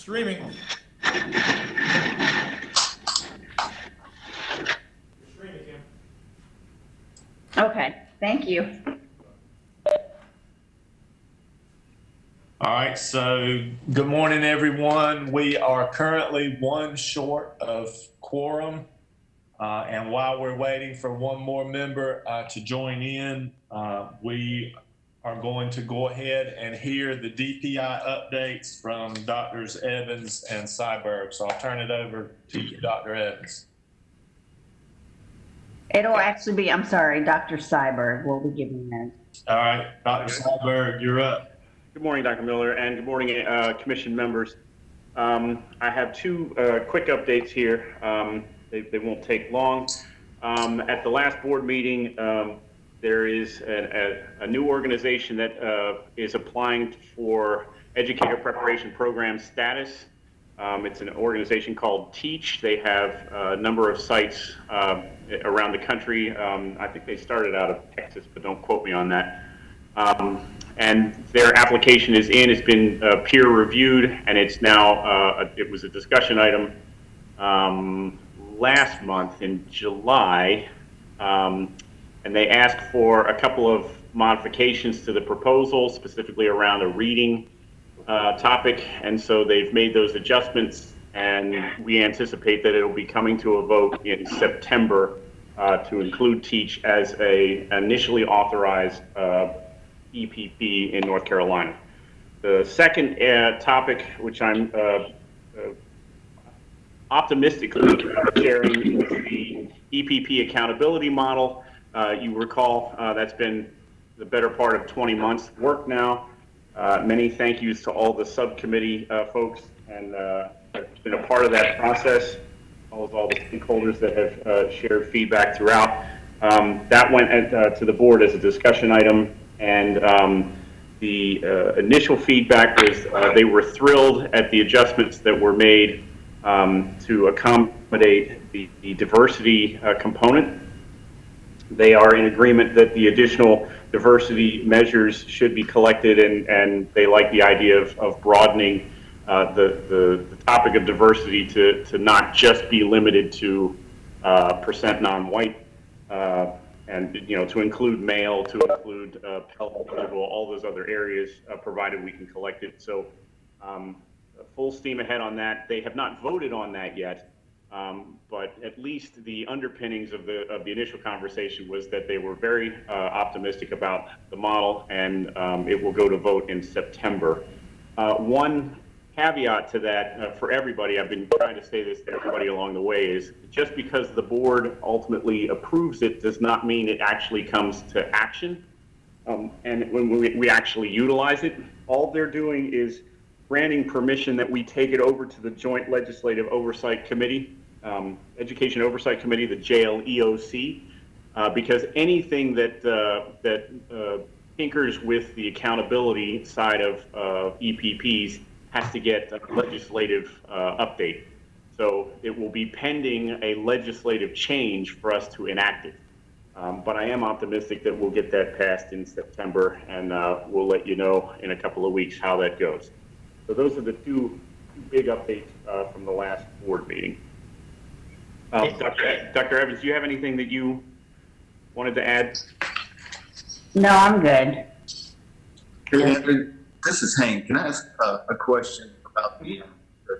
Streaming. Streaming, Kim. Okay, thank you. All right, so good morning, everyone. We are currently one short of quorum. And while we're waiting for one more member to join in, we are going to go ahead and hear the DPI updates from Drs. Evans and Syberg. So I'll turn it over to you, Dr. Evans. It'll actually be, I'm sorry, Dr. Syberg will be giving that. All right, Dr. Syberg, you're up. Good morning, Dr. Miller, and good morning, Commission members. I have two quick updates here. They won't take long. At the last board meeting, there is a new organization that is applying for Educator Preparation Program status. It's an organization called TEACH. They have a number of sites around the country. I think they started out of Texas, but don't quote me on that. And their application is in. It's been peer reviewed, and it's now, it was a discussion item last month in July, and they asked for a couple of modifications to the proposal, specifically around a reading topic, and so they've made those adjustments, and we anticipate that it'll be coming to a vote in September to include TEACH as a initially authorized EPP in North Carolina. The second topic, which I'm optimistically sharing, is the EPP accountability model. You recall that's been the better part of 20 months work now. Many thank yous to all the subcommittee folks and have been a part of that process, all the stakeholders that have shared feedback throughout. That went to the board as a discussion item, and the initial feedback was they were thrilled at the adjustments that were made to accommodate the diversity component. They are in agreement that the additional diversity measures should be collected, and they like the idea of broadening the topic of diversity to not just be limited to percent non-white, and to include male, to include eligible, all those other areas, provided we can collect it. So full steam ahead on that. They have not voted on that yet. But at least the underpinnings of the initial conversation was that they were very optimistic about the model, and it will go to vote in September. One caveat to that for everybody, I've been trying to say this to everybody along the way, is just because the board ultimately approves it does not mean it actually comes to action. And when we actually utilize it, all they're doing is granting permission that we take it over to the Joint Legislative Oversight Committee, Education Oversight Committee, the JLEOC, because anything that tinkers with the accountability side of EPPs has to get a legislative update. So it will be pending a legislative change for us to enact it. But I am optimistic that we'll get that passed in September, and we'll let you know in a couple of weeks how that goes. So those are the two big updates from the last board meeting. Dr. Evans, do you have anything that you wanted to add? No, I'm good. This is Hank. Can I ask a question about the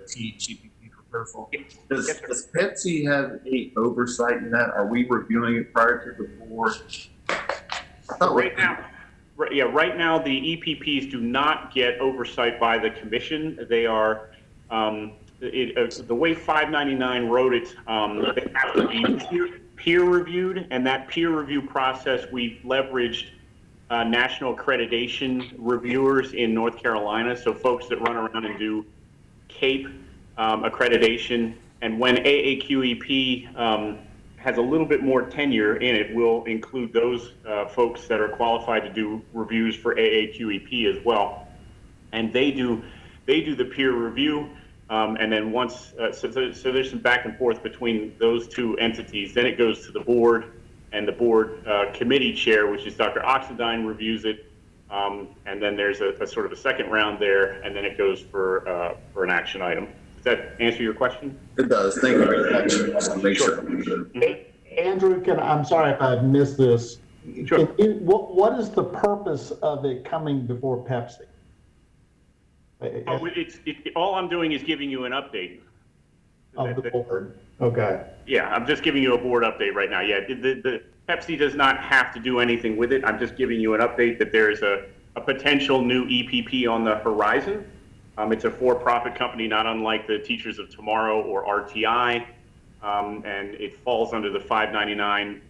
TEACH EPP proposal? Does Pepsi have any oversight in that? Are we reviewing it prior to the board? Right now the EPPs do not get oversight by the commission. They are, the way 599 wrote it, they have to be peer reviewed, and that peer review process we've leveraged national accreditation reviewers in North Carolina, so folks that run around and do CAPE accreditation, and when AAQEP has a little bit more tenure in it, we'll include those folks that are qualified to do reviews for AAQEP as well, and they do the peer review, and then once so there's some back and forth between those two entities. Then it goes to the board, and the board committee chair, which is Dr. Oxendine, reviews it, And then there's a sort of a second round there, and then it goes for an action item. Does that answer your question? It does. Thank you very much. I want to make sure. Andrew, I'm sorry if I missed this. Sure. What is the purpose of it coming before Pepsi? Oh, all I'm doing is giving you an update. Of the board. Okay. Yeah, I'm just giving you a board update right now. Yeah, the Pepsi does not have to do anything with it. I'm just giving you an update that there is a potential new EPP on the horizon. It's a for-profit company, not unlike the Teachers of Tomorrow or RTI, and it falls under the 599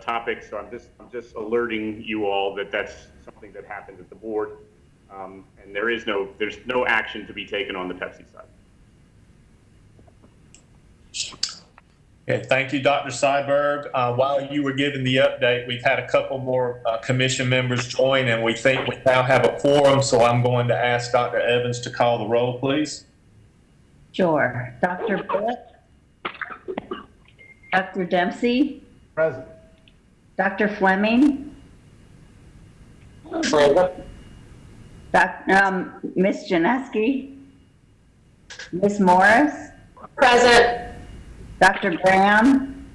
topic. So I'm just alerting you all that that's something that happened at the board, and there's no action to be taken on the Pepsi side. Okay, thank you, Dr. Seiberg. While you were giving the update, we've had a couple more commission members join, and we think we now have a quorum, so I'm going to ask Dr. Evans to call the roll, please. Sure. Dr. Bullock? Dr. Dempsey? Present. Dr. Fleming? Ms. Janeski? Ms. Morris? Present. Dr. Graham?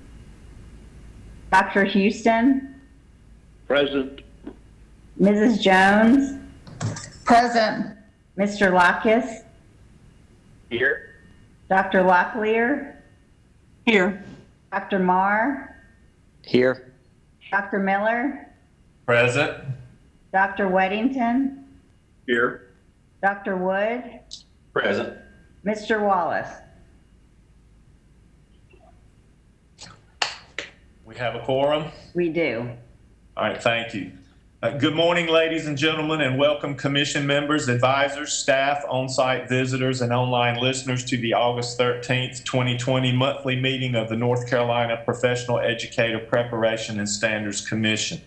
Dr. Houston? Present. Mrs. Jones? Present. Mr. Lockus? Here. Dr. Locklear? Here. Dr. Marr? Here. Dr. Miller? Present. Dr. Weddington? Here. Dr. Wood? Present. Mr. Wallace? We have a quorum. We do. All right, thank you. Good morning, ladies and gentlemen, and welcome commission members, advisors, staff, on-site visitors, and online listeners to the August 13th, 2020 monthly meeting of the North Carolina Professional Educator Preparation and Standards Commission.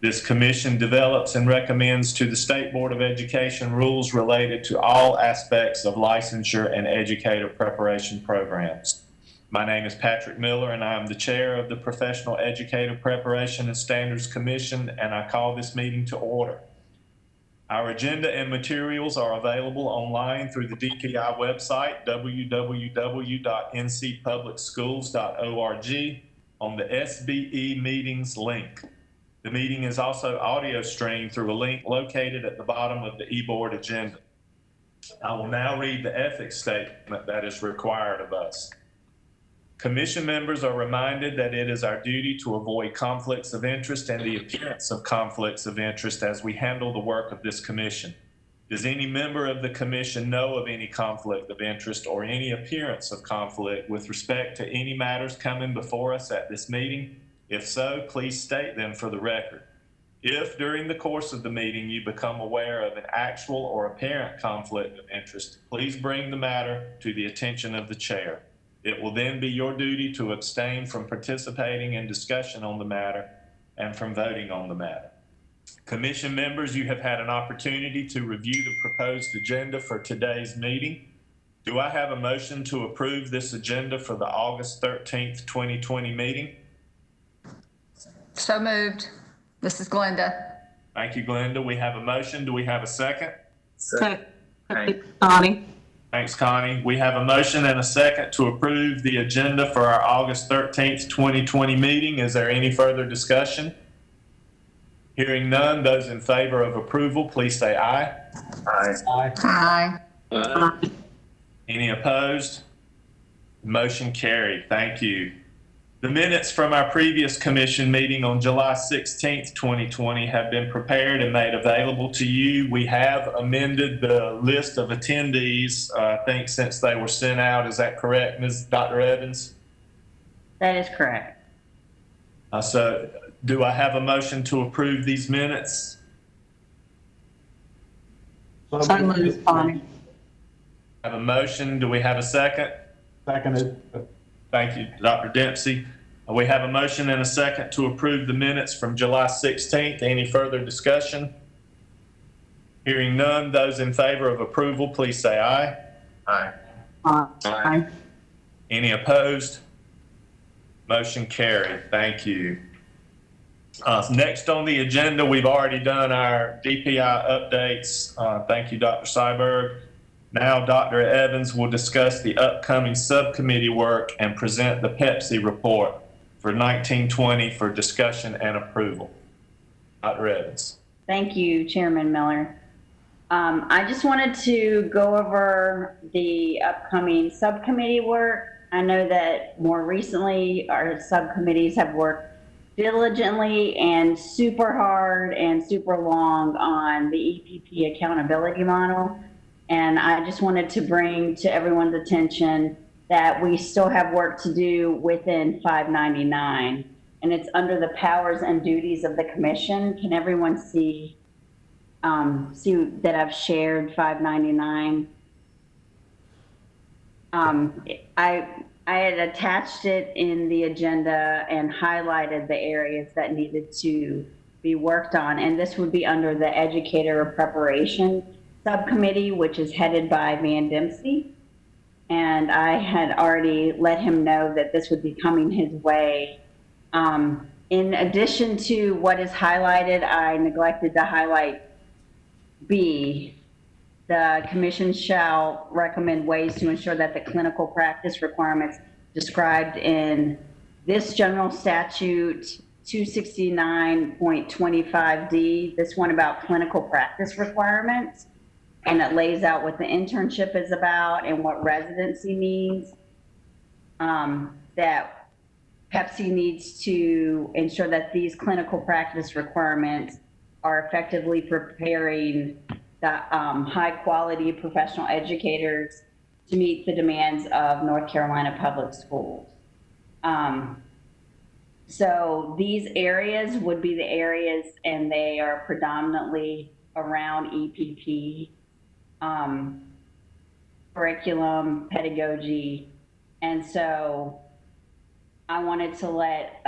This commission develops and recommends to the State Board of Education rules related to all aspects of licensure and educator preparation programs. My name is Patrick Miller, and I am the chair of the Professional Educator Preparation and Standards Commission, and I call this meeting to order. Our agenda and materials are available online through the DPI website, www.ncpublicschools.org, on the SBE meetings link. The meeting is also audio streamed through a link located at the bottom of the e-board agenda. I will now read the ethics statement that is required of us. Commission members are reminded that it is our duty to avoid conflicts of interest and the appearance of conflicts of interest as we handle the work of this commission. Does any member of the commission know of any conflict of interest or any appearance of conflict with respect to any matters coming before us at this meeting? If so, please state them for the record. If during the course of the meeting you become aware of an actual or apparent conflict of interest, please bring the matter to the attention of the chair. It will then be your duty to abstain from participating in discussion on the matter and from voting on the matter. Commission members, you have had an opportunity to review the proposed agenda for today's meeting. Do I have a motion to approve this agenda for the August 13th, 2020 meeting? So moved. This is Glenda. Thank you, Glenda. We have a motion. Do we have a second? Second. Connie. Thanks, Connie. We have a motion and a second to approve the agenda for our August 13th, 2020 meeting. Is there any further discussion? Hearing none, those in favor of approval, please say aye. Aye. Aye. Any opposed? Motion carried. Thank you. The minutes from our previous commission meeting on July 16th, 2020 have been prepared and made available to you. We have amended the list of attendees, I think, since they were sent out. Is that correct, Dr. Evans? That is correct. So do I have a motion to approve these minutes? So moved, Connie. I have a motion. Do we have a second? Seconded. Thank you, Dr. Dempsey. We have a motion and a second to approve the minutes from July 16th. Any further discussion? Hearing none, those in favor of approval, please say aye. Aye. Aye. Any opposed? Motion carried. Thank you. Next on the agenda, we've already done our DPI updates. Thank you, Dr. Seiberg. Now, Dr. Evans will discuss the upcoming subcommittee work and present the Pepsi report for 1920 for discussion and approval. Dr. Evans. Thank you, Chairman Miller. I just wanted to go over the upcoming subcommittee work. I know that more recently our subcommittees have worked diligently and super hard and super long on the EPP accountability model. And I just wanted to bring to everyone's attention that we still have work to do within 599. And it's under the powers and duties of the commission. Can everyone see that I've shared 599? I had attached it in the agenda and highlighted the areas that needed to be worked on. And this would be under the Educator Preparation Subcommittee, which is headed by Van Dempsey. And I had already let him know that this would be coming his way. In addition to what is highlighted, I neglected to highlight B. The commission shall recommend ways to ensure that the clinical practice requirements described in this general statute 269.25D, this one about clinical practice requirements, and it lays out what the internship is about and what residency means, that Pepsi needs to ensure that these clinical practice requirements are effectively preparing the high quality professional educators to meet the demands of North Carolina public schools. So these areas would be the areas, and they are predominantly around EPP, curriculum, pedagogy. And so I wanted to let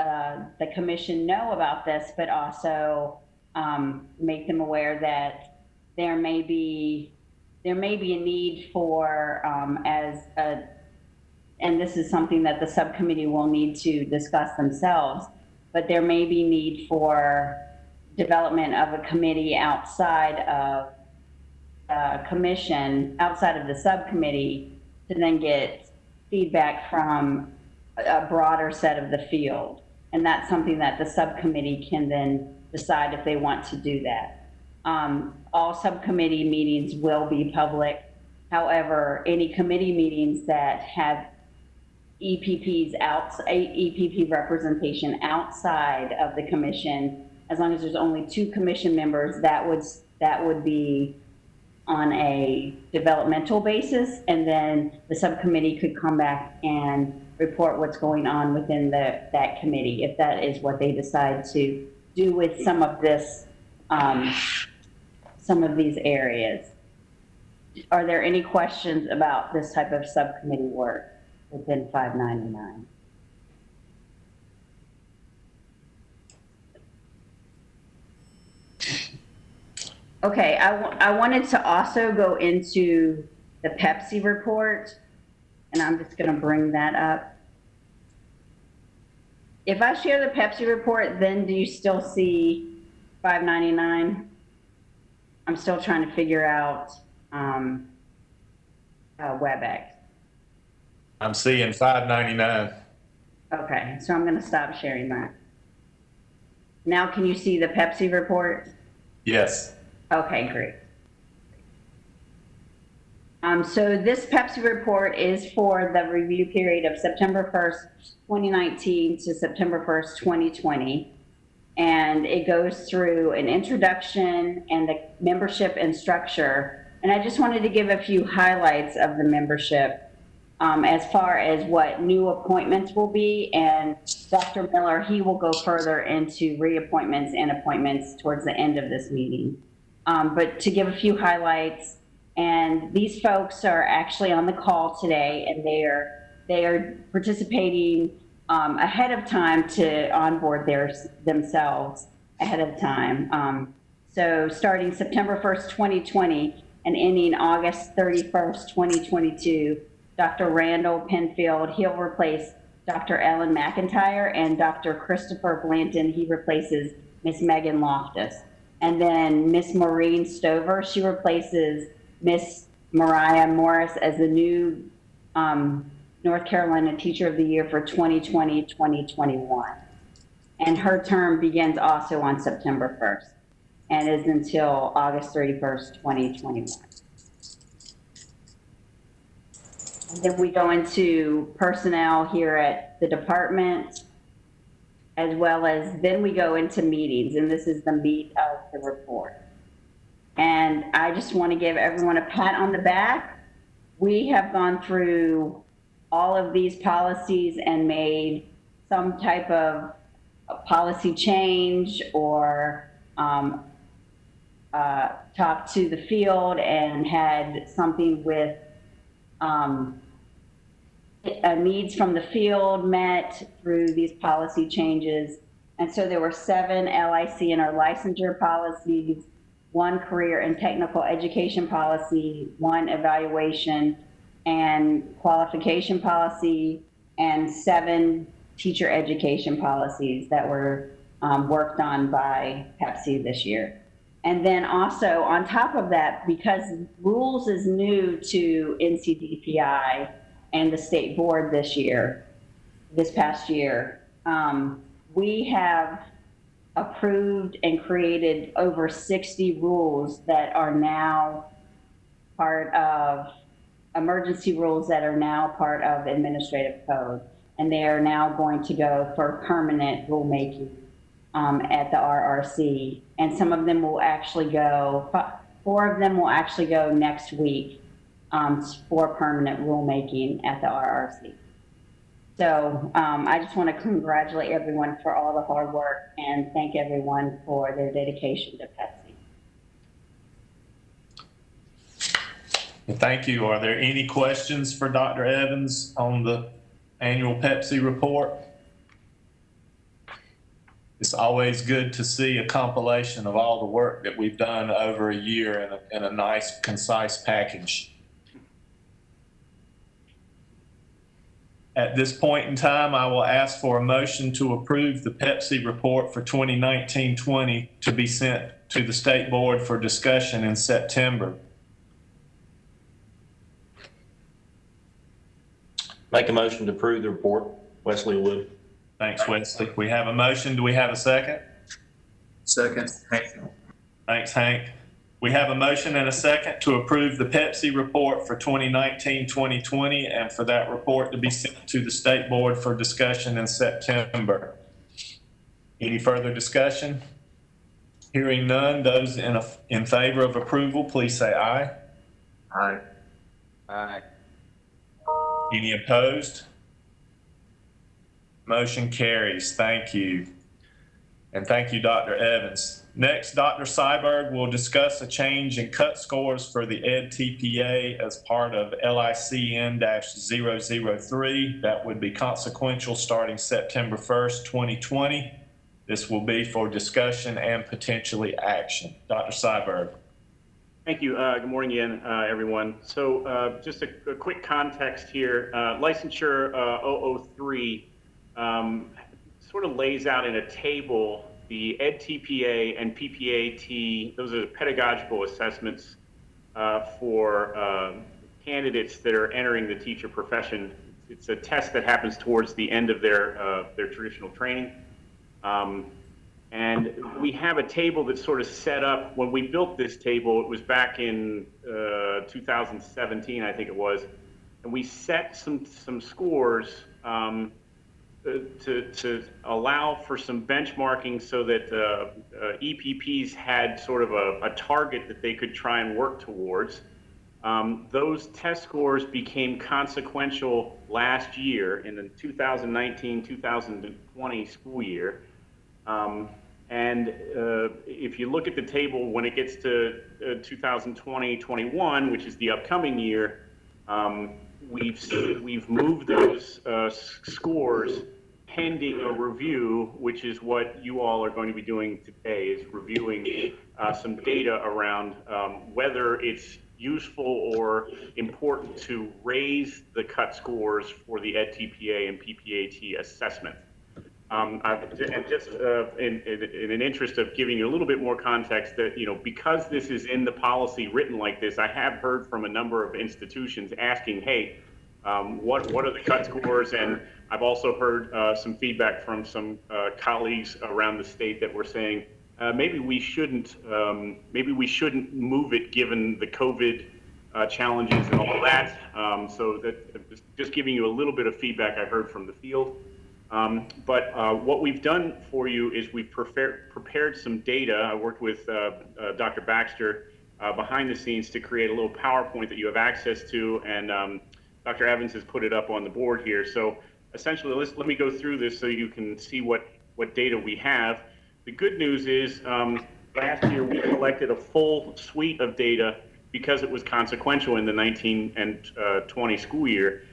the commission know about this, but also make them aware that there may be a need for, and this is something that the subcommittee will need to discuss themselves, but there may be need for development of a committee outside of the commission, outside of the subcommittee, to then get feedback from a broader set of the field. And that's something that the subcommittee can then decide if they want to do that. All subcommittee meetings will be public. However, any committee meetings that have EPP representation outside of the commission, as long as there's only 2 commission members, that would be on a developmental basis, and then the subcommittee could come back and report what's going on within that committee, if that is what they decide to do with some of this, some of these areas. Are there any questions about this type of subcommittee work within 599? Okay, I wanted to also go into the Pepsi report, and I'm just going to bring that up. If I share the Pepsi report, then do you still see 599? I'm still trying to figure out WebEx. I'm seeing 599. Okay, so I'm going to stop sharing that. Now, can you see the Pepsi report? Yes. Okay, great. So this Pepsi report is for the review period of September 1st, 2019 to September 1st, 2020. And it goes through an introduction and the membership and structure. And I just wanted to give a few highlights of the membership as far as what new appointments will be. And Dr. Miller, he will go further into reappointments and appointments towards the end of this meeting. But to give a few highlights, and these folks are actually on the call today, and they are participating ahead of time to onboard themselves ahead of time. So starting September 1st, 2020 and ending August 31st, 2022, Dr. Randall Penfield, he'll replace Dr. Ellen McIntyre, and Dr. Christopher Blanton, he replaces Miss Megan Loftus. And then Miss Maureen Stover, she replaces Miss Mariah Morris as the new North Carolina Teacher of the Year for 2020-2021. And her term begins also on September 1st and is until August 31st, 2021. And then we go into personnel here at the department, as well as then we go into meetings, and this is the meat of the report. And I just want to give everyone a pat on the back. We have gone through all of these policies and made some type of policy change or talked to the field and had something with needs from the field met through these policy changes. And so there were 7 LIC and our licensure policies, 1 career and technical education policy, 1 evaluation and qualification policy, and 7 teacher education policies that were worked on by Pepsi this year. And then also on top of that, because rules is new to NCDPI and the state board this past year, we have approved and created over 60 rules that are now part of emergency rules that are now part of administrative code. And they are now going to go for permanent rulemaking at the RRC. And some of them will actually go, 4 of them will actually go next week for permanent rulemaking at the RRC. So I just want to congratulate everyone for all the hard work and thank everyone for their dedication to Pepsi. Well, thank you. Are there any questions for Dr. Evans on the annual Pepsi report? It's always good to see a compilation of all the work that we've done over a year in a nice, concise package. At this point in time, I will ask for a motion to approve the Pepsi report for 2019-20 to be sent to the State Board for discussion in September. Make a motion to approve the report. Wesley Wood. Thanks, Wesley. We have a motion. Do we have a second? Second, Hank. Thanks, Hank. We have a motion and a second to approve the Pepsi report for 2019-2020 and for that report to be sent to the State Board for discussion in September. Any further discussion? Hearing none, those in favor of approval, please say aye. Aye. Aye. Any opposed? Motion carries. Thank you. And thank you, Dr. Evans. Next, Dr. Seiberg will discuss a change in cut scores for the Ed TPA as part of LICN-003. That would be consequential starting September 1st, 2020. This will be for discussion and potentially action. Dr. Seiberg. Thank you. Good morning again, everyone. So just a quick context here. Licensure 003 sort of lays out in a table the Ed TPA and PPAT. Those are the pedagogical assessments for candidates that are entering the teacher profession. It's a test that happens towards the end of their traditional training. And we have a table that's sort of set up. When we built this table, it was back in 2017, I think it was, and we set some scores to allow for some benchmarking so that EPPs had sort of a target that they could try and work towards. Those test scores became consequential last year in the 2019-2020 school year. And if you look at the table, when it gets to 2020-21, which is the upcoming year, we've moved those scores pending a review, which is what you all are going to be doing today, is reviewing some data around whether it's useful or important to raise the cut scores for the EdTPA and PPAT assessment. And just in an interest of giving you a little bit more context, that because this is in the policy written like this, I have heard from a number of institutions asking, hey, what are the cut scores? And I've also heard some feedback from some colleagues around the state that were saying maybe we shouldn't move it given the COVID challenges and all that. So that just giving you a little bit of feedback I heard from the field. But what we've done for you is we've prepared some data. I worked with Dr. Baxter behind the scenes to create a little PowerPoint that you have access to, and Dr. Evans has put it up on the board here. So essentially, let me go through this so you can see what data we have. The good news is last year we collected a full suite of data because it was consequential in the 19 and 20 school year.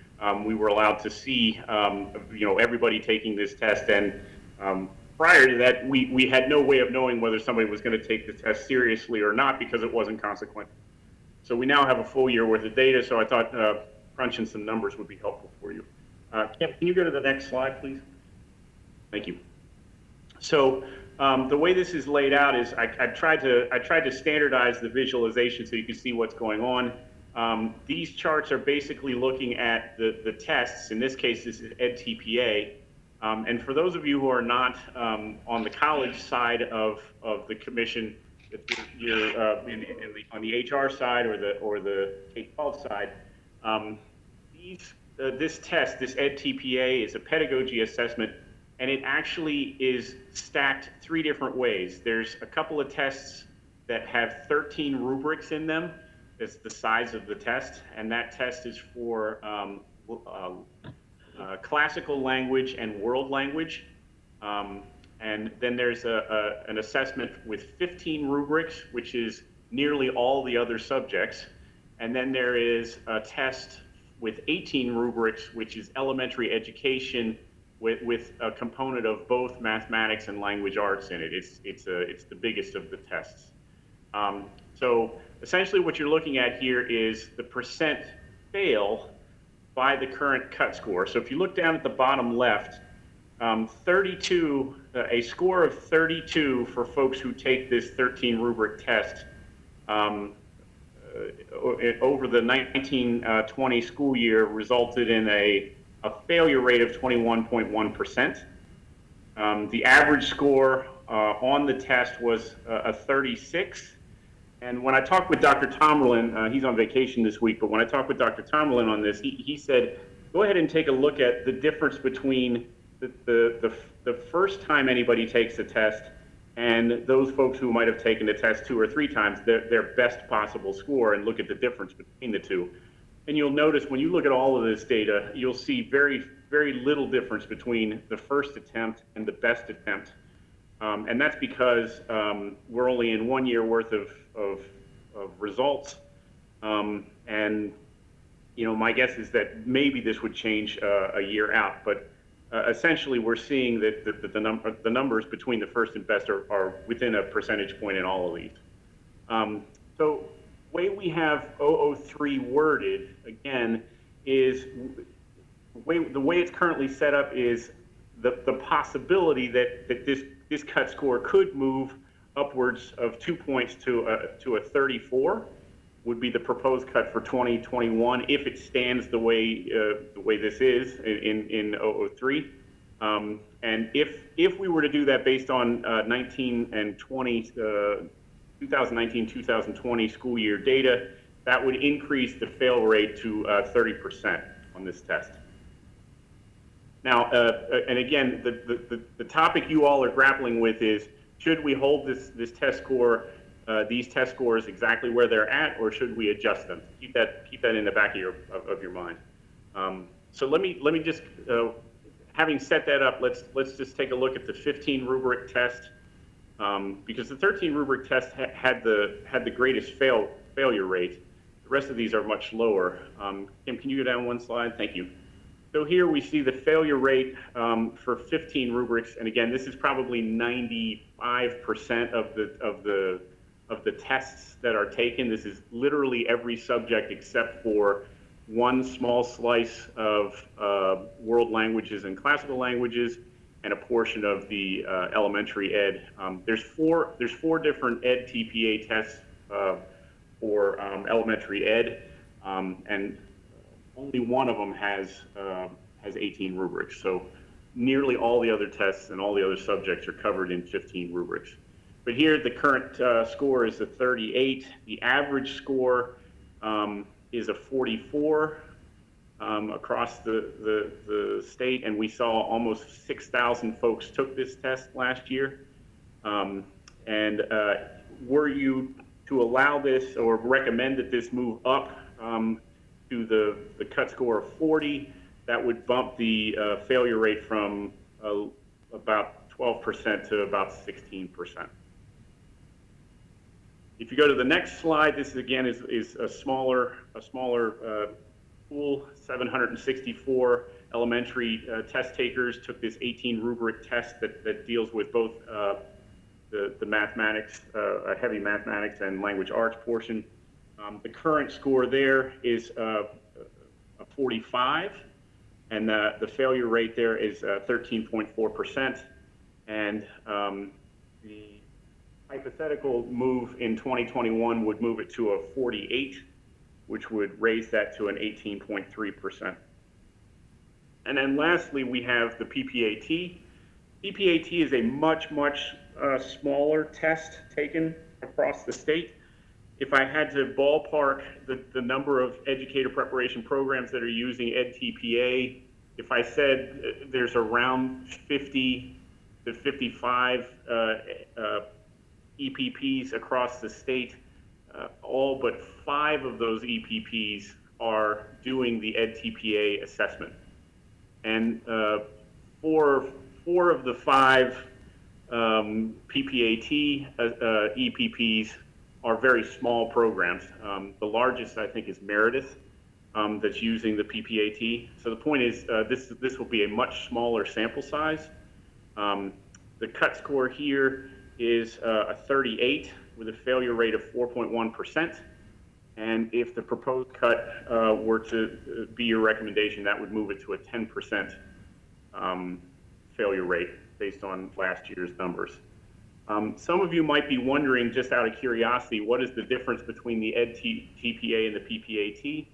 We were allowed to see, everybody taking this test, and prior to that, we had no way of knowing whether somebody was going to take the test seriously or not because it wasn't consequential. So we now have a full year worth of data. So I thought crunching some numbers would be helpful for you. Kim, can you go to the next slide, please? Thank you. So the way this is laid out is I tried to standardize the visualization so you can see what's going on. These charts are basically looking at the tests. In this case, this is EdTPA. And for those of you who are not on the college side of the commission, if you're on the HR side or the K-12 side, this test, this EdTPA, is a pedagogy assessment, and it actually is stacked 3 different ways. There's a couple of tests that have 13 rubrics in them. It's the size of the test, and that test is for classical language and world language. And then there's an assessment with 15 rubrics, which is nearly all the other subjects. And then there is a test with 18 rubrics, which is elementary education with a component of both mathematics and language arts in it. It's the biggest of the tests. So essentially what you're looking at here is the percent fail by the current cut score. So if you look down at the bottom left, 32, a score of 32 for folks who take this 13 rubric test over the 1920 school year resulted in a failure rate of 21.1%. The average score on the test was a 36. And when I talked with Dr. Tomlin, he's on vacation this week, but when I talked with Dr. Tomlin on this, he said, go ahead and take a look at the difference between the first time anybody takes a test and those folks who might have taken the test 2 or 3 times, their best possible score, and look at the difference between the two. And you'll notice when you look at all of this data, you'll see very, very little difference between the first attempt and the best attempt. And that's because we're only in 1 year worth of results. And my guess is that maybe this would change a year out, but essentially we're seeing that the numbers between the first and best are within a percentage point in all of these. So the way we have 003 worded, again, is the way it's currently set up is the possibility that this cut score could move upwards of 2 points to a 34 would be the proposed cut for 2021 if it stands the way this is in 003. And if we were to do that based on 2019-2020 school year data, that would increase the fail rate to 30% on this test. Now, and again, the topic you all are grappling with is, should we hold this test score, these test scores exactly where they're at, or should we adjust them? Keep that in the back of your mind. So let me just, having set that up, let's just take a look at the 15 rubric test, because the 13 rubric test had the greatest failure rate. The rest of these are much lower. Kim, can you go down one slide? Thank you. So here we see the failure rate for 15 rubrics, and again, this is probably 95% of the of the tests that are taken. This is literally every subject except for one small slice of world languages and classical languages, and a portion of the elementary ed. There's four different ed TPA tests for elementary ed, and only one of them has 18 rubrics. So nearly all the other tests and all the other subjects are covered in 15 rubrics. But here the current score is a 38. The average score is a 44 across the state, and we saw almost 6,000 folks took this test last year. Were you to allow this or recommend that this move up to the cut score of 40, that would bump the failure rate from about 12% to about 16%. If you go to the next slide, this again is a smaller pool. 764 elementary test takers took this 18 rubric test that deals with both the mathematics, heavy mathematics and language arts portion. The current score there is a 45, and the failure rate there is 13.4%. And the hypothetical move in 2021 would move it to a 48, which would raise that to an 18.3%. And then lastly, we have the PPAT. PPAT is a much smaller test taken across the state. If I had to ballpark the number of educator preparation programs that are using EdTPA, if I said there's around 50 to 55 EPPs across the state, all but 5 of those EPPs are doing the EdTPA assessment. And four of the 5 PPAT EPPs are very small programs. The largest, I think, is Meredith, that's using the PPAT. So the point is, this will be a much smaller sample size. The cut score here is a 38 with a failure rate of 4.1%. And if the proposed cut were to be your recommendation, that would move it to a 10% failure rate based on last year's numbers. Some of you might be wondering, just out of curiosity, what is the difference between the EdTPA and the PPAT?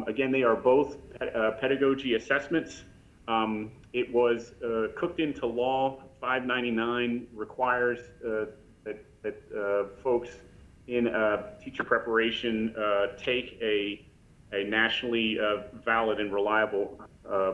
Again, they are both pedagogy assessments. It was cooked into law. 599 requires that folks in teacher preparation take a nationally valid and reliable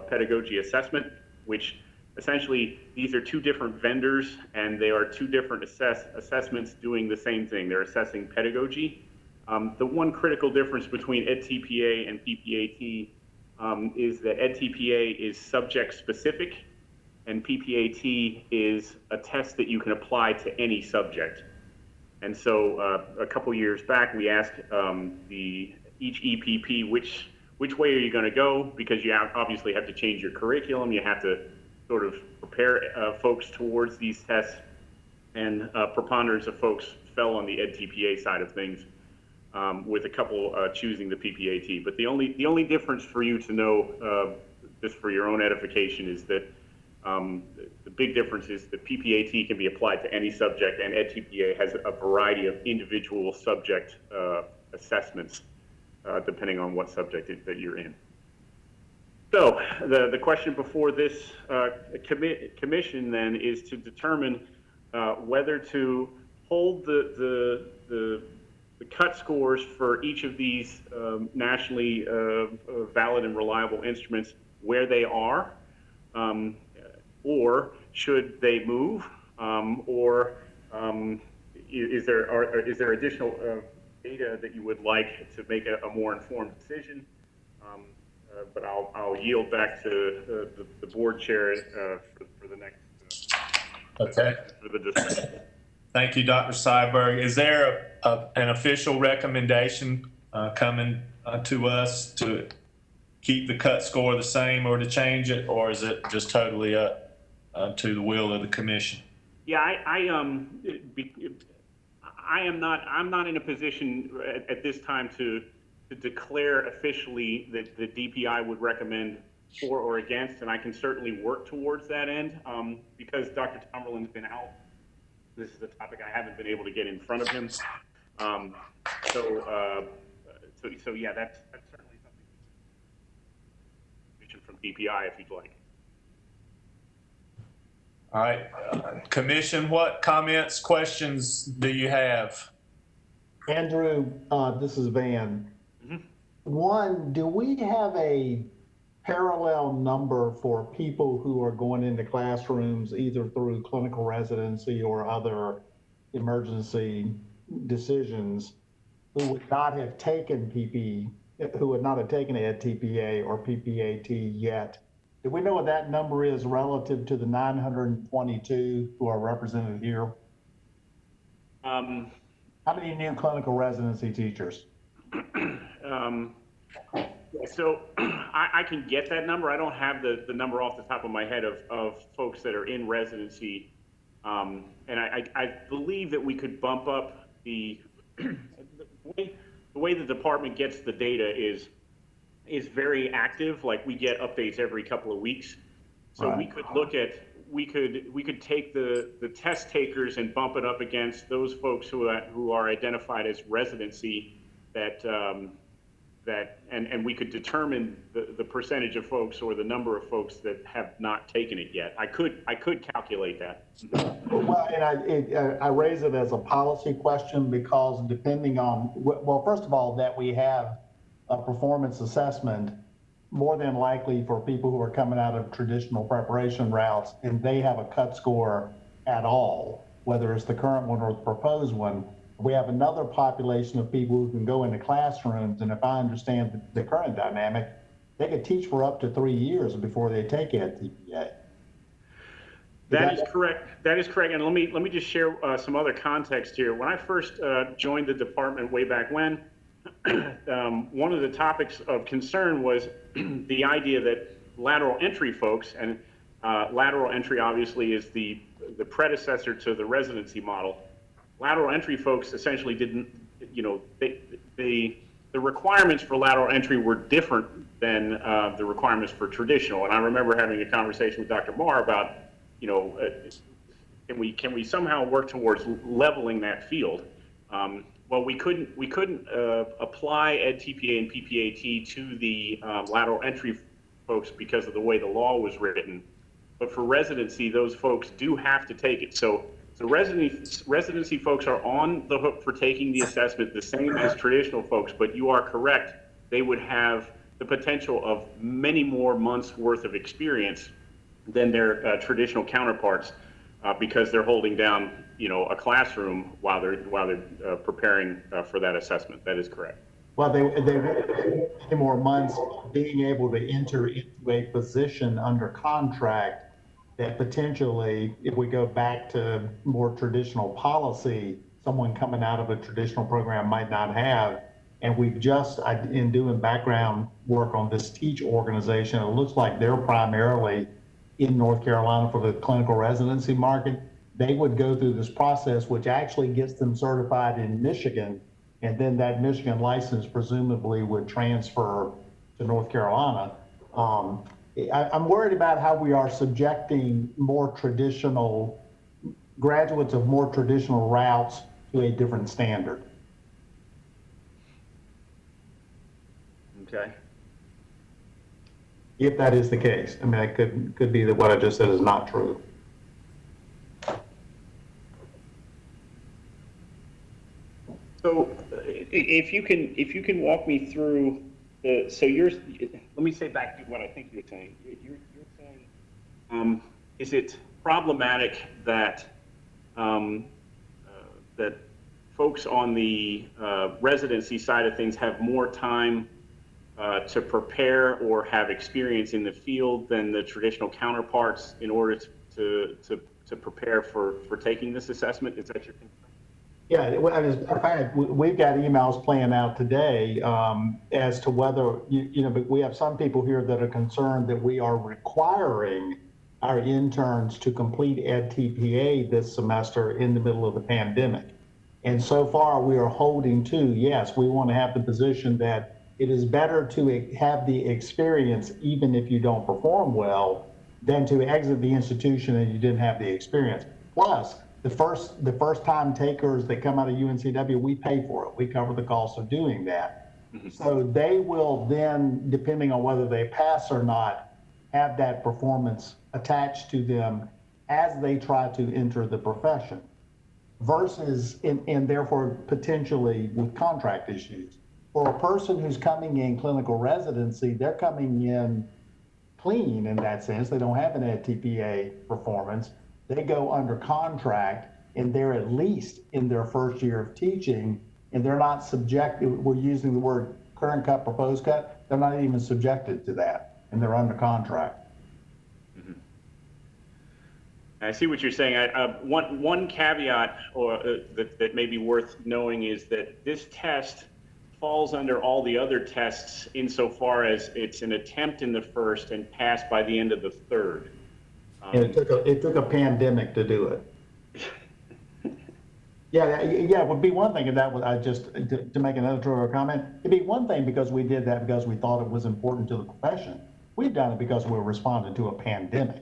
pedagogy assessment, which essentially these are 2 different vendors, and they are 2 different assessments doing the same thing. They're assessing pedagogy. The one critical difference between EdTPA and PPAT is that EdTPA is subject specific, and PPAT is a test that you can apply to any subject. And so a couple years back, we asked each EPP, which way are you going to go? Because you obviously have to change your curriculum. You have to sort of prepare folks towards these tests. And preponderance of folks fell on the EdTPA side of things, with a couple choosing the PPAT. But the only difference for you to know, just for your own edification, is that the big difference is that PPAT can be applied to any subject, and EdTPA has a variety of individual subject assessments depending on what subject that you're in. So the question before this commission then is to determine whether to hold the cut scores for each of these nationally valid and reliable instruments where they are, or should they move, or is there additional data that you would like to make a more informed decision? But I'll yield back to the board chair for the next. Okay. For the discussion. Thank you, Dr. Seiberg. Is there an official recommendation coming to us to keep the cut score the same or to change it, or is it just totally up to the will of the commission? Yeah, I'm not in a position at this time to declare officially that the DPI would recommend for or against, and I can certainly work towards that end. Because Dr. Tomberlin's been out, this is a topic I haven't been able to get in front of him. So yeah, that's certainly something from DPI if you'd like. All right, Commission, what comments, questions do you have? Andrew, this is Van. One, do we have a parallel number for people who are going into classrooms either through clinical residency or other emergency decisions who would not have taken who would not have taken EdTPA or PPAT yet? Do we know what that number is relative to the 922 who are represented here? How many new clinical residency teachers? So I can get that number. I don't have the number off the top of my head of folks that are in residency. And I believe that we could bump up the way the department gets the data is very active. Like we get updates every couple of weeks. So Right. we could look at, we could take the test takers and bump it up against those folks who are identified as residency and we could determine the percentage of folks or the number of folks that have not taken it yet. I could calculate that. Well, and I raise it as a policy question because depending on, well, first of all, that we have a performance assessment more than likely for people who are coming out of traditional preparation routes, and they have a cut score at all, whether it's the current one or the proposed one. We have another population of people who can go into classrooms, and if I understand the current dynamic, they could teach for up to 3 years before they take EdTPA. That is correct. That is correct. And let me just share some other context here. When I first joined the department way back when, one of the topics of concern was the idea that lateral entry folks, and lateral entry obviously is the predecessor to the residency model. Lateral entry folks essentially didn't, the requirements for lateral entry were different than the requirements for traditional. And I remember having a conversation with Dr. Marr about, can we somehow work towards leveling that field? Well, we couldn't apply EdTPA and PPAT to the lateral entry folks because of the way the law was written. But for residency, those folks do have to take it. So residency folks are on the hook for taking the assessment the same as traditional folks, but you are correct. They would have the potential of many more months worth of experience than their traditional counterparts because they're holding down, a classroom while they're preparing for that assessment. That is correct. Well, they many more months being able to enter into a position under contract that potentially, if we go back to more traditional policy, someone coming out of a traditional program might not have. And we've just, in doing background work on this TEACH organization, it looks like they're primarily in North Carolina for the clinical residency market. They would go through this process, which actually gets them certified in Michigan. And then that Michigan license presumably would transfer to North Carolina. I'm worried about how we are subjecting more traditional graduates of more traditional routes to a different standard. Okay. If that is the case. I mean, it could be that what I just said is not true. So if you can walk me through let me say back to what I think you're saying. You're saying, is it problematic that that folks on the residency side of things have more time to prepare or have experience in the field than the traditional counterparts in order to prepare for taking this assessment? Is that your concern? Yeah, in fact, we've got emails playing out today as to whether, but we have some people here that are concerned that we are requiring our interns to complete EdTPA this semester in the middle of the pandemic. And so far, we are holding to, yes, we want to have the position that it is better to have the experience, even if you don't perform well, than to exit the institution and you didn't have the experience. Plus, the first time takers that come out of UNCW, we pay for it. We cover the cost of doing that. So they will then, depending on whether they pass or not, have that performance attached to them as they try to enter the profession versus, and therefore potentially with contract issues. For a person who's coming in clinical residency, they're coming in clean in that sense. They don't have an TPA performance. They go under contract and they're at least in their first year of teaching, and they're not subjected, we're using the word current cut, proposed cut, they're not even subjected to that, and they're under contract. I see what you're saying. One caveat that may be worth knowing is that this test falls under all the other tests insofar as it's an attempt in the first and passed by the end of the third. And it took a pandemic to do it. Yeah, it would be one thing, and that was, to make an editorial comment, it'd be one thing because we did that because we thought it was important to the profession. We've done it because we're responding to a pandemic.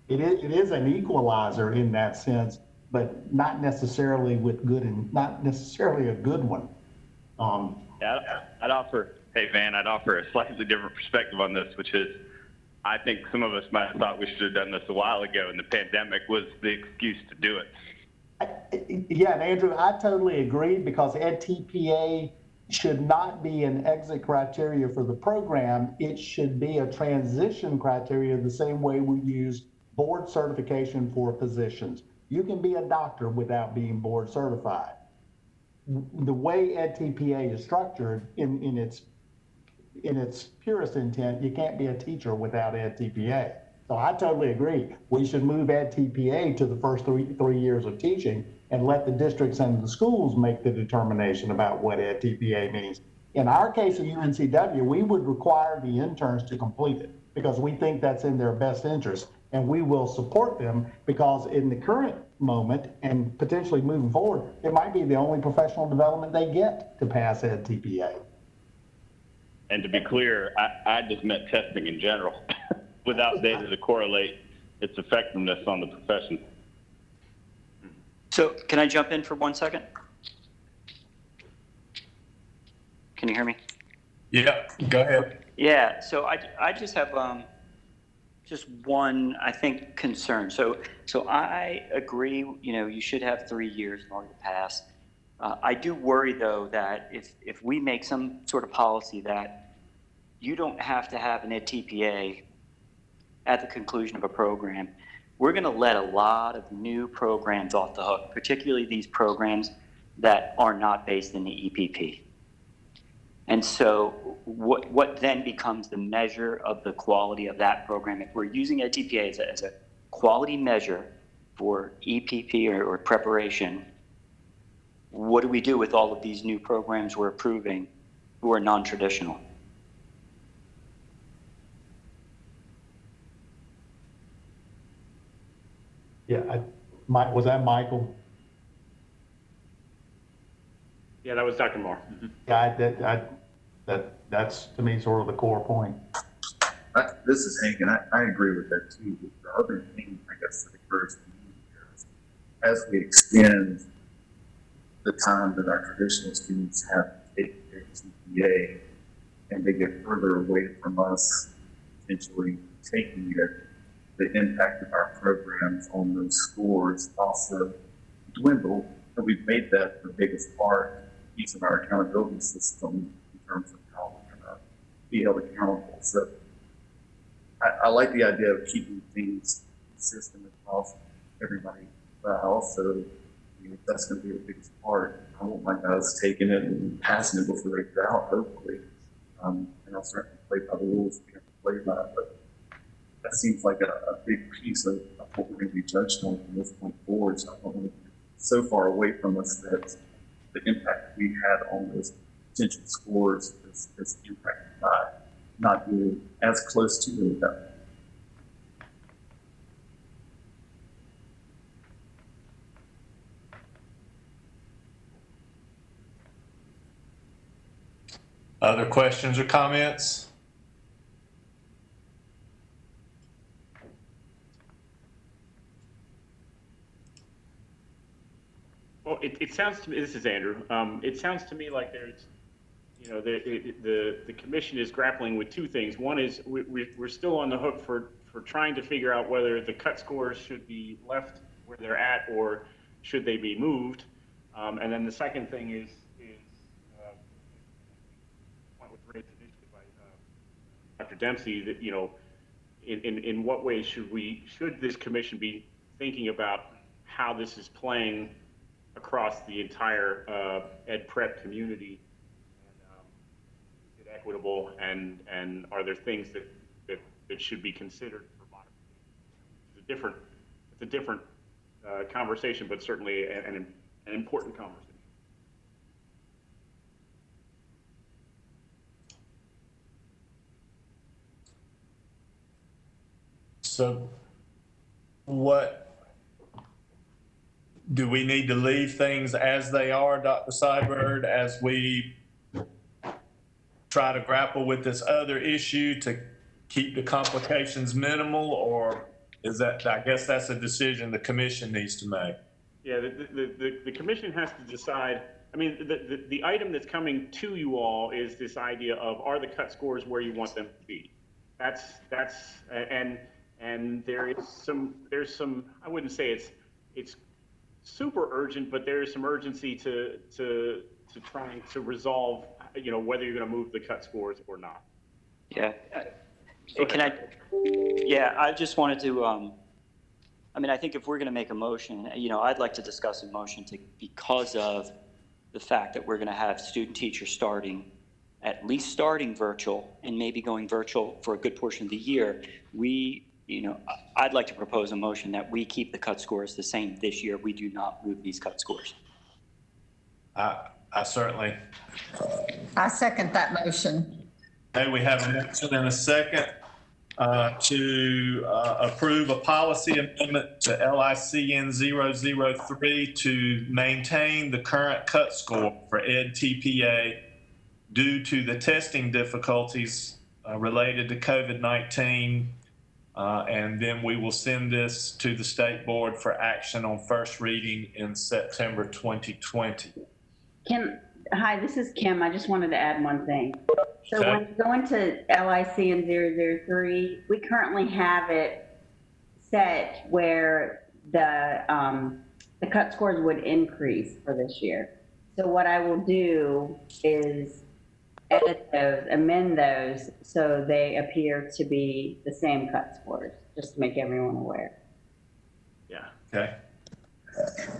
It is an equalizer in that sense, but not necessarily with good and not necessarily a good one. I'd offer a slightly different perspective on this, which is I think some of us might have thought we should have done this a while ago, and the pandemic was the excuse to do it. Yeah, and Andrew, I totally agree because EdTPA should not be an exit criteria for the program. It should be a transition criteria the same way we use board certification for physicians. You can be a doctor without being board certified. The way EdTPA is structured in its purest intent, you can't be a teacher without EdTPA. So I totally agree. We should move EdTPA to the first three years of teaching and let the districts and the schools make the determination about what EdTPA means. In our case at UNCW, we would require the interns to complete it because we think that's in their best interest, and we will support them because in the current moment and potentially moving forward, it might be the only professional development they get to pass EdTPA. And to be clear, I just meant testing in general, without data to correlate its effectiveness on the profession. So can I jump in for 1 second? Can you hear me? Yeah, go ahead. Yeah, so I just have just one, I think, concern. So I agree, you should have 3 years in order to pass. I do worry, though, that if we make some sort of policy that you don't have to have an EdTPA at the conclusion of a program, we're going to let a lot of new programs off the hook, particularly these programs that are not based in the EPP. And so what then becomes the measure of the quality of that program? If we're using EdTPA as a quality measure for EPP or preparation, what do we do with all of these new programs we're approving who are non-traditional? Yeah, was that Michael? Yeah, that was Dr. Moore. Yeah, that's to me sort of the core point. This is Hank, and I agree with that too. The other thing, I guess, that occurs to me is as we extend the time that our traditional students have to take their TPA and they get further away from us potentially taking it, the impact of our programs on those scores also dwindle. And we've made that the biggest part, piece of our accountability system in terms of how we're going to be held accountable. So I like the idea of keeping things consistent across everybody, but also that's going to be the biggest part. I want my guys taking it and passing it before they get out, hopefully. And I'll certainly play by the rules we have to play by, but that seems like a big piece of what we're going to be judged on from this point forward. So I don't want to get so far away from us that the impact we had on those potential scores is impacted by not being as close to them. Other questions or comments? Well, it sounds to me, this is Andrew, it sounds to me like there's, you know, the commission is grappling with two things. One is we're still on the hook for trying to figure out whether the cut scores should be left where they're at or should they be moved. And then the second thing is point was raised initially by Dr. Dempsey, that, you know, in what ways should this commission be thinking about how this is playing across the entire ed prep community, and is it equitable, and are there things that should be considered for modification? It's a different conversation, but certainly an important conversation. So what, do we need to leave things as they are, Dr. Seibert, as we try to grapple with this other issue to keep the complications minimal, or is that, I guess that's a decision the commission needs to make? Yeah, the commission has to decide. I mean, the item that's coming to you all is this idea of, are the cut scores where you want them to be? And there's some, I wouldn't say it's super urgent, but there is some urgency to trying to resolve, you know, whether you're going to move the cut scores or not. Yeah. I just wanted to, I mean, I think if we're going to make a motion, you know, I'd like to discuss a motion because of the fact that we're going to have student teachers at least starting virtual and maybe going virtual for a good portion of the year. I'd like to propose a motion that we keep the cut scores the same this year. We do not move these cut scores. I certainly. I second that motion. Okay, we have a motion and a second to approve a policy amendment to LICN 003 to maintain the current cut score for Ed TPA due to the testing difficulties related to COVID-19. And then we will send this to the state board for action on first reading in September 2020. Hi, this is Kim. I just wanted to add one thing. So Okay. when you go into LICN 003, we currently have it set where the cut scores would increase for this year. So what I will do is edit those, amend those, so they appear to be the same cut scores, just to make everyone aware. Yeah. Okay.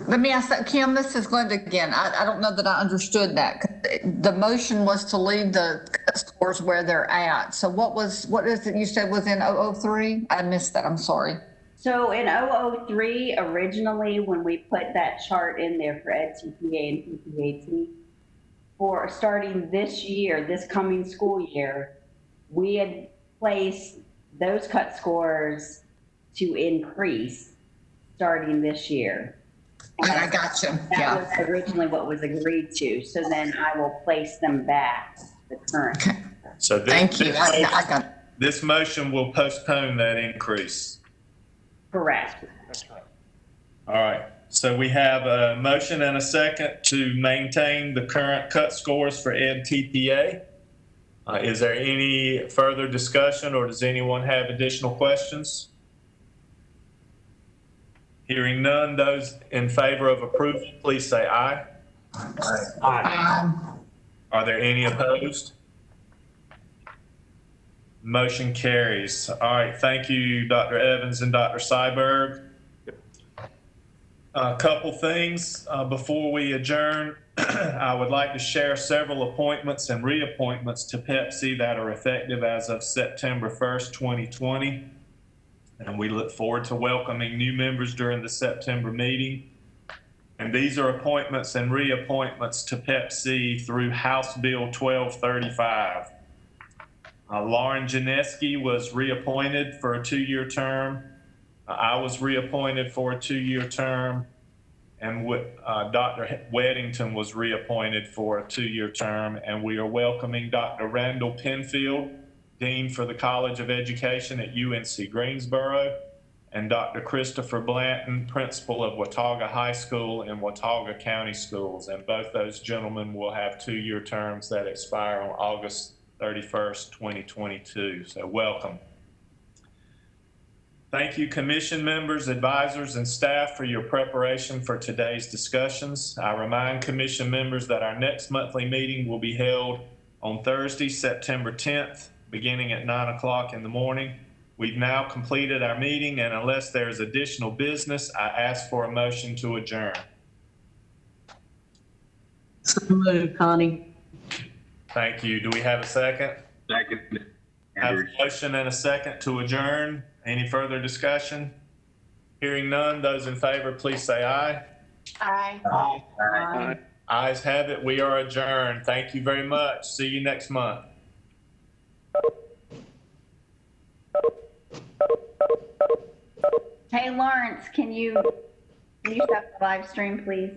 Let me ask that, Kim, this is Glenda again. I don't know that I understood that. The motion was to leave the cut scores where they're at. So what is it you said was in 003? I missed that, I'm sorry. So in 003, originally, when we put that chart in there for Ed TPA and PPAT, for starting this year, this coming school year, we had placed those cut scores to increase starting this year. And I got you. that Yeah. was originally what was agreed to. So then I will place them back to the current. Okay. So Thank you. I got it. this motion will postpone that increase. Correct. That's right. All right. So we have a motion and a second to maintain the current cut scores for Ed TPA. Is there any further discussion, or does anyone have additional questions? Hearing none, those in favor of approval, please say aye. Are there any opposed? Motion carries. All right, thank you, Dr. Evans and Dr. Seibert. A couple things before we adjourn. I would like to share several appointments and reappointments to Pepsi that are effective as of September 1st, 2020. And we look forward to welcoming new members during the September meeting. And these are appointments and reappointments to Pepsi through House Bill 1235. Lauren Janeski was reappointed for a 2-year term. I was reappointed for a 2-year term. and Dr. Weddington was reappointed for a 2-year term. And we are welcoming Dr. Randall Penfield, Dean for the College of Education at UNC Greensboro, and Dr. Christopher Blanton, Principal of Watauga High School and Watauga County Schools. And both those gentlemen will have 2-year terms that expire on August 31st, 2022. So welcome. Thank you, commission members, advisors, and staff for your preparation for today's discussions. I remind commission members that our next monthly meeting will be held on Thursday, September 10th, beginning at 9 o'clock in the morning. We've now completed our meeting, and unless there is additional business, I ask for a motion to adjourn. So moved, Connie. Thank you. Do we have a second? Second. Have a motion and a second to adjourn. Any further discussion? Hearing none, those in favor, please say aye. Aye. Ayes have it. We are adjourned. Thank you very much. See you next month. Hey, Lawrence, can you stop the live stream, please?